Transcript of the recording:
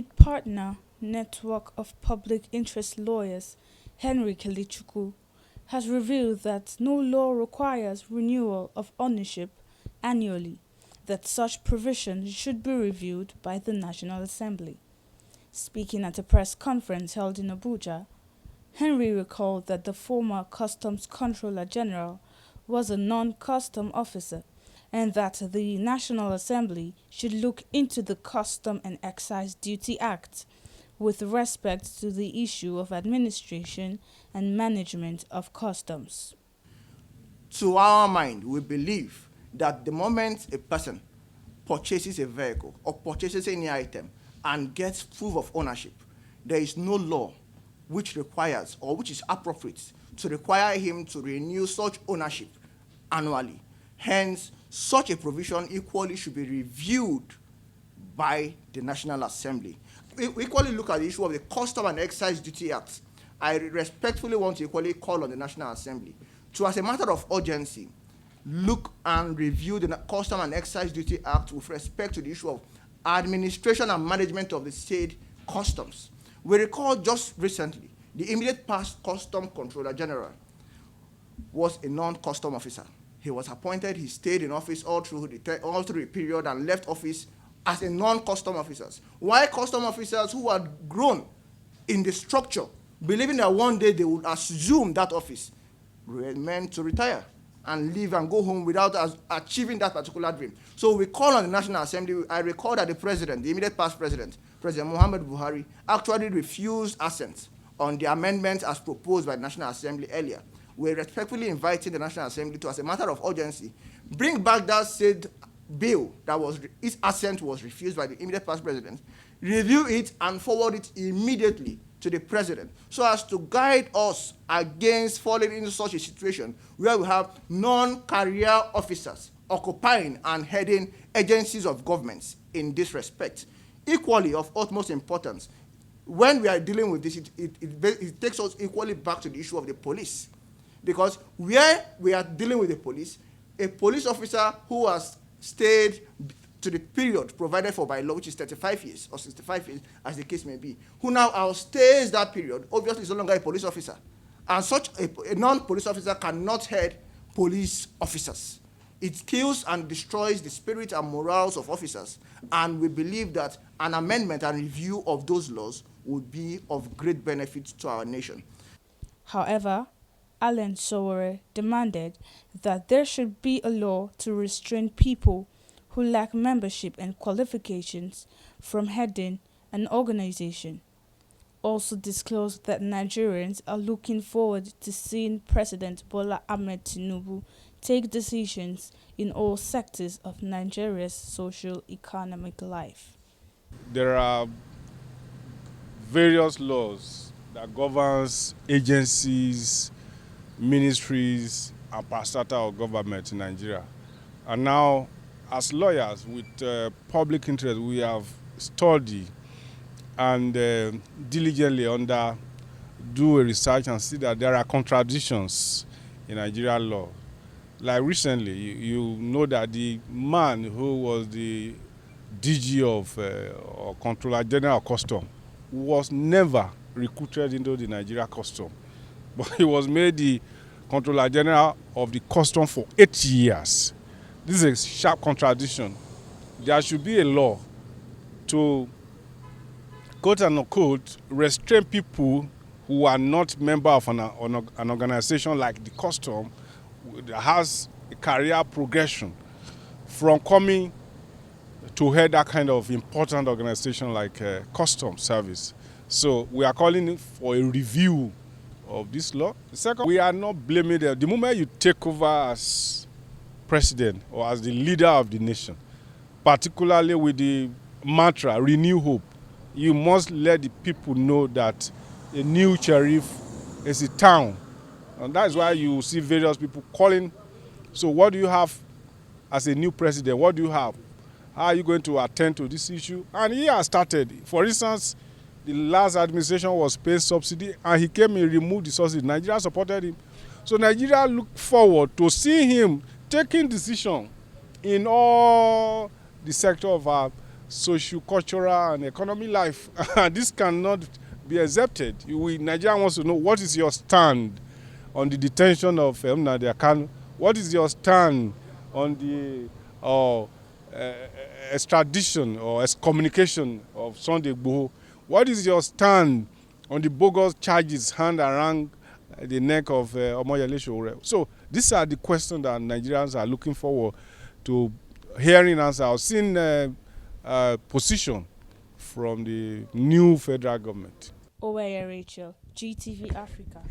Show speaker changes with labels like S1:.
S1: lead partner, Network of Public Interest Lawyers, Henry Kelichukwu, has revealed that no law requires renewal of ownership annually, that such provision should be reviewed by the National Assembly. Speaking at a press conference held in Abuja, Henry recalled that the former Customs Controller General was a non-custom officer and that the National Assembly should look into the Custom and Excise Duty Act with respect to the issue of administration and management of customs.
S2: To our mind, we believe that the moment a person purchases a vehicle or purchases any item and gets proof of ownership, there is no law which requires or which is appropriate to require him to renew such ownership annually. Hence, such a provision equally should be reviewed by the National Assembly. We equally look at the issue of the Custom and Excise Duty Act. I respectfully want to equally call on the National Assembly to, as a matter of urgency, look and review the Custom and Excise Duty Act with respect to the issue of administration and management of the state customs. We recall just recently, the immediate past Custom Controller General was a non-custom officer. He was appointed, he stayed in office all through the period and left office as a non-custom officer. Why custom officers who had grown in the structure, believing that one day they would assume that office, were meant to retire and leave and go home without achieving that particular dream. So we call on the National Assembly. I recall that the president, the immediate past president, President Muhammad Buhari, actually refused assent on the amendments as proposed by the National Assembly earlier. We're respectfully inviting the National Assembly to, as a matter of urgency, bring back that said bill that its assent was refused by the immediate past president, review it and forward it immediately to the president so as to guide us against falling into such a situation where we have non-career officers occupying and heading agencies of governments in this respect. Equally of utmost importance, when we are dealing with this, it takes us equally back to the issue of the police. Because where we are dealing with the police, a police officer who has stayed to the period provided for by law, which is 35 years or 65 years, as the case may be, who now outstays that period, obviously is no longer a police officer. And such a non-police officer cannot head police officers. It kills and destroys the spirit and morals of officers. And we believe that an amendment and review of those laws would be of great benefit to our nation.
S1: However, Allen Sowore demanded that there should be a law to restrain people who lack membership and qualifications from heading an organization. Also disclosed that Nigerians are looking forward to seeing President Bola Ahmed Tinubu take decisions in all sectors of Nigeria's socio-economic life.
S3: There are various laws that governs agencies, ministries, and parastatal of government in Nigeria. And now, as lawyers with public interest, we have studied and diligently do a research and see that there are contradictions in Nigerian law. Like recently, you know that the man who was the DG of or Controller General of Custom was never recruited into the Nigeria Custom, but he was made the Controller General of the Custom for 8 years. This is a sharp contradiction. There should be a law to, quote and unquote, restrain people who are not member of an organization like the Custom that has a career progression from coming to head that kind of important organization like Custom Service. So we are calling for a review of this law. Second, we are not blaming them. The moment you take over as president or as the leader of the nation, particularly with the mantra, renew hope, you must let the people know that a new sheriff is a town. And that is why you see various people calling. So what do you have as a new president? What do you have? How are you going to attend to this issue? And he has started. For instance, the last administration was paying subsidy and he came and removed the subsidy. Nigeria supported him. So Nigeria look forward to see him taking decision in all the sector of our socio-cultural and economic life. This cannot be accepted. Nigeria wants to know, what is your stand on the detention of Nnamdi Kanu? What is your stand on the extradition or excommunication of Sunday Igboho? What is your stand on the bogus charges handed around the neck of Omoyele Sowore? So these are the questions that Nigerians are looking forward to hearing answers. I've seen position from the new federal government.
S1: Oweye Rachel, GTV Africa.